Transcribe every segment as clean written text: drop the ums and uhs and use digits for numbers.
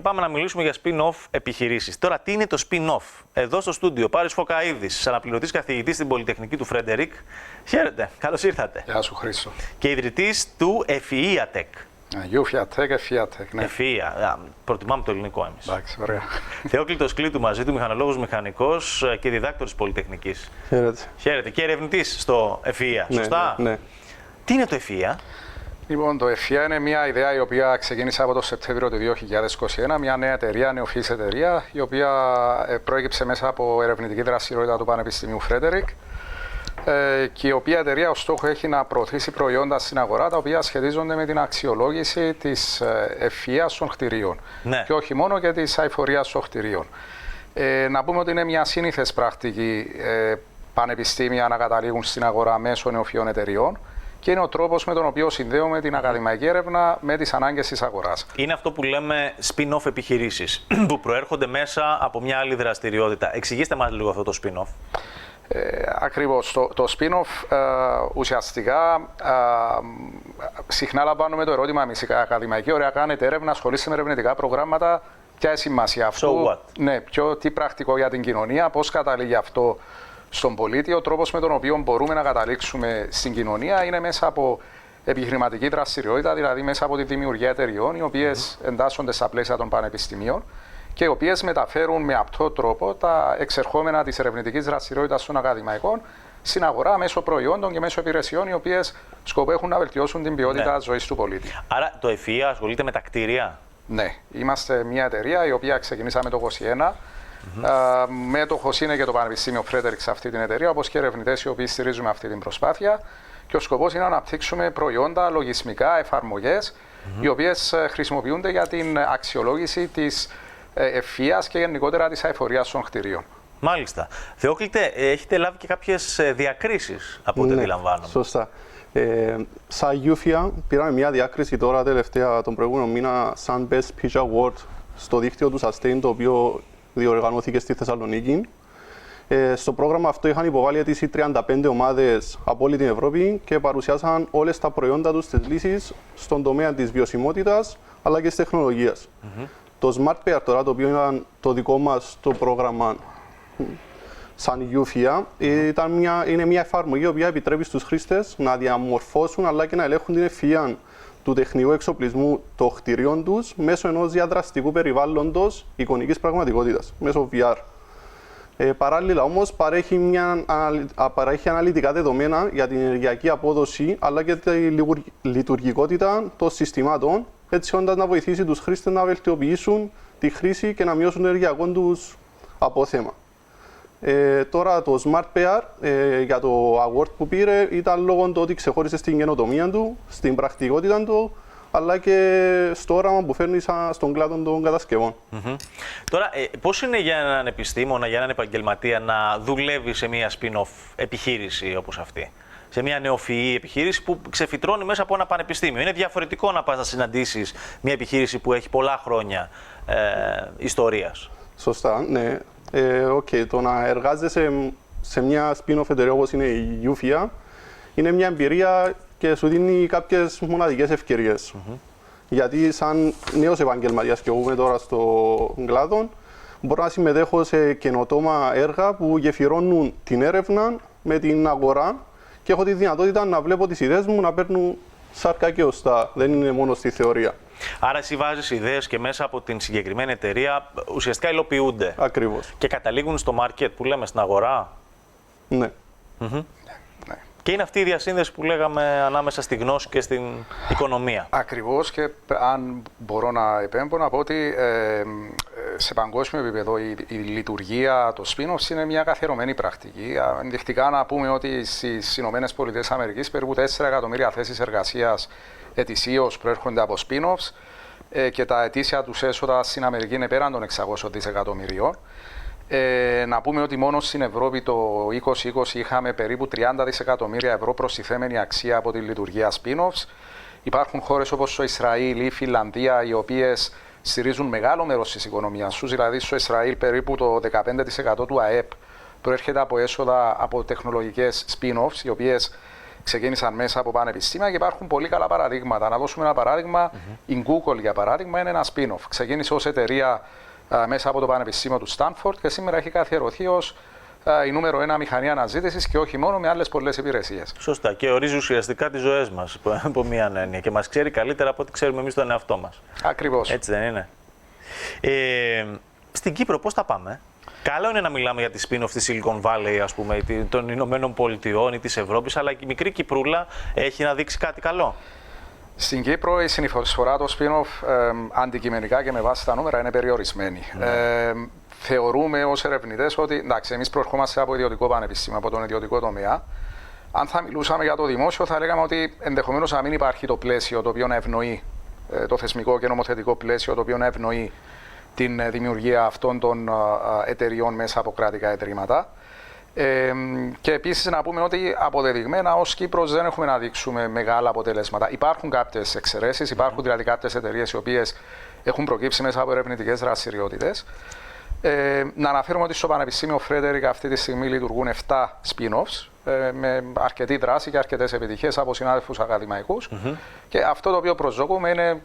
και πάμε να μιλήσουμε για spin-off επιχειρήσεις. Τώρα, τι είναι το spin-off? Εδώ στο στούντιο, Πάρης Φωκαίδης, αναπληρωτής καθηγητής στην Πολυτεχνική του Φρέντερικ. Χαίρετε, καλώς ήρθατε. Γεια σου, Χρήστο. Και ιδρυτής του EFIATEC. EFIATEC, EFIATEC, ναι. Προτιμάμε το ελληνικό εμείς. Εντάξει, ωραία. Θεόκλητος Κλήτου μαζί του, μηχανολόγος μηχανικός και διδάκτορ της Πολυτεχνικής. Χαίρετε. Χαίρετε. Και ερευνητής στο EFIA, σωστά? Ναι. Τι είναι το EFIA? Λοιπόν, το EFIA είναι μια ιδέα η οποία ξεκίνησε από το Σεπτέμβριο του 2021, μια νέα εταιρεία, νεοφυής εταιρεία, η οποία προέκυψε μέσα από ερευνητική δραστηριότητα του Πανεπιστημίου Φρέντερικ και η οποία εταιρεία ως στόχο έχει να προωθήσει προϊόντα στην αγορά τα οποία σχετίζονται με την αξιολόγηση της ευφυΐας των κτηρίων. Ναι. Και όχι μόνο και της αειφορίας των κτηρίων. Να πούμε ότι είναι μια σύνηθες πρακτική πανεπιστήμια να καταλήγουν στην αγορά μέσω νεοφυών εταιριών και είναι ο τρόπος με τον οποίο συνδέουμε την ακαδημαϊκή έρευνα με τις ανάγκες της αγοράς. Είναι αυτό που λέμε spin-off επιχειρήσεις, που προέρχονται μέσα από μια άλλη δραστηριότητα. Εξηγήστε μας λίγο αυτό το spin-off. Ακριβώς. Το spin-off ουσιαστικά συχνά λαμβάνουμε το ερώτημα εμείς η ακαδημαϊκή, ωραία, κάνετε έρευνα, ασχολείστε με ερευνητικά προγράμματα, ποια είναι η σημασία αυτού, ναι, τι πρακτικό για την κοινωνία, πώς καταλήγει αυτό στον πολίτη. Ο τρόπος με τον οποίο μπορούμε να καταλήξουμε στην κοινωνία είναι μέσα από επιχειρηματική δραστηριότητα, δηλαδή μέσα από τη δημιουργία εταιριών, οι οποίες εντάσσονται στα πλαίσια των πανεπιστημίων και οι οποίες μεταφέρουν με απτό τρόπο τα εξερχόμενα της ερευνητικής δραστηριότητας των ακαδημαϊκών στην αγορά μέσω προϊόντων και μέσω υπηρεσιών, οι οποίες σκοπό έχουν να βελτιώσουν την ποιότητα ζωής του πολίτη. Άρα το EFIA ασχολείται με τα κτίρια? Ναι, είμαστε μια εταιρεία η οποία ξεκινήσαμε το 2021. Μέτοχος είναι και το Πανεπιστήμιο Φρέντερικ σε αυτή την εταιρεία, όπως και ερευνητές οι οποίοι στηρίζουμε αυτή την προσπάθεια. Και ο σκοπός είναι να αναπτύξουμε προϊόντα, λογισμικά, εφαρμογές, οι οποίες χρησιμοποιούνται για την αξιολόγηση της ευφυΐας και γενικότερα της αειφορίας των κτηρίων. Μάλιστα. Θεόκλητε, έχετε λάβει και κάποιες διακρίσεις από ό,τι αντιλαμβάνομαι. Σωστά. Σαν EFIA πήραμε μια διάκριση τώρα τελευταία τον προηγούμενο μήνα σαν Best Pitch Award στο δίκτυο του Sustain, το οποίο διοργανώθηκε στη Θεσσαλονίκη. Στο πρόγραμμα αυτό είχαν υποβάλει αίτηση 35 ομάδες από όλη την Ευρώπη και παρουσιάσαν όλες τα προϊόντα τους, τις λύσεις στον τομέα της βιωσιμότητας αλλά και της τεχνολογίας. Το Smart Pair τώρα, το οποίο ήταν το δικό μας το πρόγραμμα σαν EFIA, είναι μια εφαρμογή η οποία επιτρέπει στους χρήστες να διαμορφώσουν αλλά και να ελέγχουν την ευφυΐα του τεχνικού εξοπλισμού των κτηρίων τους μέσω ενός διαδραστικού περιβάλλοντος εικονικής πραγματικότητας, μέσω VR. Παράλληλα όμως παρέχει αναλυτικά δεδομένα για την ενεργειακή απόδοση αλλά και τη λειτουργικότητα των συστημάτων, έτσι ώστε να βοηθήσει τους χρήστες να βελτιοποιήσουν τη χρήση και να μειώσουν το ενεργειακό τους απόθεμα. Τώρα το Smart Pair για το award που πήρε ήταν λόγω του ότι ξεχώρισε στην καινοτομία του, στην πρακτικότητα του, αλλά και στο όραμα που φέρνει στον κλάδο των κατασκευών. Τώρα, πώς είναι για έναν επιστήμονα, για έναν επαγγελματία να δουλεύει σε μια spin-off επιχείρηση όπως αυτή? Σε μια νεοφυή επιχείρηση που ξεφυτρώνει μέσα από ένα πανεπιστήμιο. Είναι διαφορετικό να πας να συναντήσεις μια επιχείρηση που έχει πολλά χρόνια ιστορίας. Σωστά, ναι. Το να εργάζεσαι σε μια spin-off εταιρεία όπως είναι η EFIA είναι μια εμπειρία και σου δίνει κάποιες μοναδικές ευκαιρίες. Γιατί σαν νέος επαγγελματίας και εγώ είμαι τώρα στον κλάδο, μπορώ να συμμετέχω σε καινοτόμα έργα που γεφυρώνουν την έρευνα με την αγορά και έχω τη δυνατότητα να βλέπω τις ιδέες μου να παίρνουν σάρκα και οστά. Δεν είναι μόνο στη θεωρία. Άρα εσύ βάζεις ιδέες και μέσα από την συγκεκριμένη εταιρεία ουσιαστικά υλοποιούνται. Ακριβώς. Και καταλήγουν στο market που λέμε, στην αγορά. Ναι. Και είναι αυτή η διασύνδεση που λέγαμε ανάμεσα στη γνώση και στην οικονομία. Ακριβώς, και αν μπορώ να επέμβω να πω ότι σε παγκόσμιο επίπεδο η λειτουργία των spin-offs είναι μια καθιερωμένη πρακτική. Ενδεικτικά να πούμε ότι στις ΗΠΑ περίπου 4 εκατομμύρια θέσεις εργασίας ετησίως προέρχονται από spin-offs και τα ετήσια τους έσοδα στην Αμερική είναι πέραν των 600 δισεκατομμυρίων. Να πούμε ότι μόνο στην Ευρώπη το 2020 είχαμε περίπου 30 δισεκατομμύρια ευρώ προστιθέμενη αξία από τη λειτουργία spin-offs. Υπάρχουν χώρες όπως το Ισραήλ ή η Φινλανδία, οι οποίες στηρίζουν μεγάλο μέρος της οικονομίας τους. Δηλαδή στο Ισραήλ περίπου το 15% του ΑΕΠ προέρχεται από έσοδα από τεχνολογικές spin-offs, οι οποίες ξεκίνησαν μέσα από πανεπιστήμια και υπάρχουν πολύ καλά παραδείγματα. Να δώσουμε ένα παράδειγμα. Η Google, για παράδειγμα, είναι ένα spin-off. Ξεκίνησε ως εταιρεία μέσα από το Πανεπιστήμιο του Στάνφορντ και σήμερα έχει καθιερωθεί ως η νούμερο 1 μηχανή αναζήτησης και όχι μόνο, με άλλες πολλές υπηρεσίες. Σωστά. Και ορίζει ουσιαστικά τις ζωές μας από μία έννοια και μας ξέρει καλύτερα από ό,τι ξέρουμε εμείς τον εαυτό μας. Ακριβώς. Έτσι δεν είναι? Στην Κύπρο πώς θα πάμε? Καλό είναι να μιλάμε για τη spin-off της Silicon Valley, ας πούμε, των Ηνωμένων Πολιτειών ή της Ευρώπης, αλλά η μικρή Κυπρούλα έχει να δείξει κάτι καλό. Στην Κύπρο η συνεισφορά του spin-off αντικειμενικά και με βάση τα νούμερα είναι περιορισμένη. Θεωρούμε ως ερευνητές ότι εντάξει, εμείς προερχόμαστε από ιδιωτικό πανεπιστήμιο, από τον ιδιωτικό τομέα. Αν θα μιλούσαμε για το δημόσιο, θα λέγαμε ότι ενδεχομένως να μην υπάρχει το πλαίσιο το οποίο να ευνοεί, το θεσμικό και νομοθετικό πλαίσιο το οποίο να ευνοεί την δημιουργία αυτών των εταιριών μέσα από κρατικά ιδρύματα. Και επίσης να πούμε ότι αποδεδειγμένα ως Κύπρος δεν έχουμε να δείξουμε μεγάλα αποτελέσματα. Υπάρχουν κάποιες εξαιρέσεις, υπάρχουν δηλαδή κάποιες εταιρείες οι οποίες έχουν προκύψει μέσα από ερευνητικές δραστηριότητες. Να αναφέρουμε ότι στο Πανεπιστήμιο Φρέντερικ αυτή τη στιγμή λειτουργούν 7 spin-offs με αρκετή δράση και αρκετές επιτυχίες από συνάδελφους ακαδημαϊκούς. Και αυτό το οποίο προσδοκούμε είναι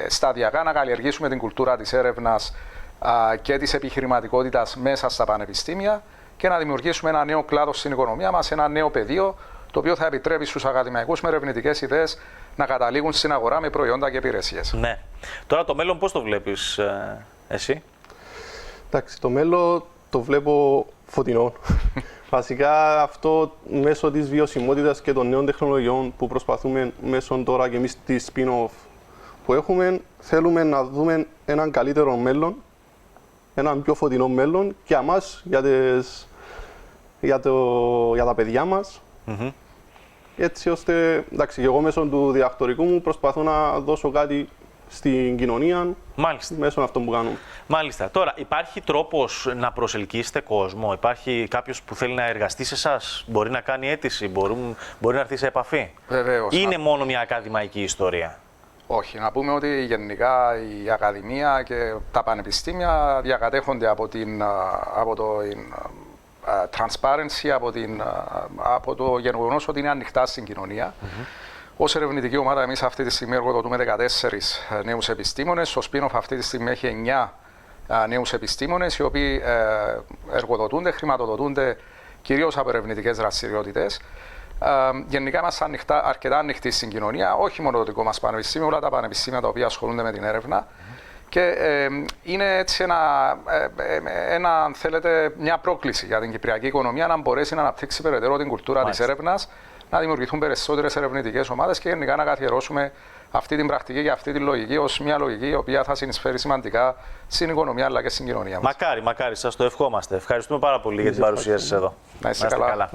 σταδιακά να καλλιεργήσουμε την κουλτούρα της έρευνας και της επιχειρηματικότητας μέσα στα πανεπιστήμια και να δημιουργήσουμε ένα νέο κλάδο στην οικονομία μας, ένα νέο πεδίο το οποίο θα επιτρέπει στους ακαδημαϊκούς με ερευνητικές ιδέες να καταλήγουν στην αγορά με προϊόντα και υπηρεσίες. Ναι. Τώρα το μέλλον πώς το βλέπεις εσύ? Εντάξει, το μέλλον το βλέπω φωτεινό. Βασικά αυτό μέσω της βιωσιμότητας και των νέων τεχνολογιών που προσπαθούμε μέσω τώρα και εμείς τη spin-off που έχουμε, θέλουμε να δούμε έναν καλύτερο μέλλον, έναν πιο φωτεινό μέλλον για εμάς, για τα παιδιά μας. Έτσι ώστε, εντάξει, εγώ μέσω του διδακτορικού μου προσπαθώ να δώσω κάτι στην κοινωνία. Μάλιστα. Μέσω αυτών που κάνουμε. Μάλιστα. Τώρα, υπάρχει τρόπος να προσελκύσετε κόσμο? Υπάρχει κάποιος που θέλει να εργαστεί σε εσάς? Μπορεί να κάνει αίτηση? Μπορεί να έρθει σε επαφή? Βεβαίως. Είναι μόνο μια ακαδημαϊκή ιστορία? Όχι. Να πούμε ότι γενικά η Ακαδημία και τα πανεπιστήμια διακατέχονται από το transparency, από το γεγονός ότι είναι ανοιχτά στην κοινωνία. Ως ερευνητική ομάδα, εμείς αυτή τη στιγμή εργοδοτούμε 14 νέους επιστήμονες. Το spin-off αυτή τη στιγμή έχει 9 νέους επιστήμονες, οι οποίοι εργοδοτούνται, χρηματοδοτούνται κυρίως από ερευνητικές δραστηριότητες. Γενικά είμαστε αρκετά ανοιχτοί στην κοινωνία, όχι μόνο το δικό μας πανεπιστήμιο, όλα τα πανεπιστήμια τα οποία ασχολούνται με την έρευνα. Και είναι έτσι αν θέλετε, μια πρόκληση για την κυπριακή οικονομία να μπορέσει να αναπτύξει περαιτέρω την κουλτούρα της έρευνας, να δημιουργηθούν περισσότερες ερευνητικές ομάδες και γενικά να καθιερώσουμε αυτή την πρακτική και αυτή τη λογική ως μια λογική η οποία θα συνεισφέρει σημαντικά στην οικονομία αλλά και στην κοινωνία μας. Μακάρι, σας το ευχόμαστε. Ευχαριστούμε πάρα πολύ για την παρουσία σας εδώ. Να είστε καλά.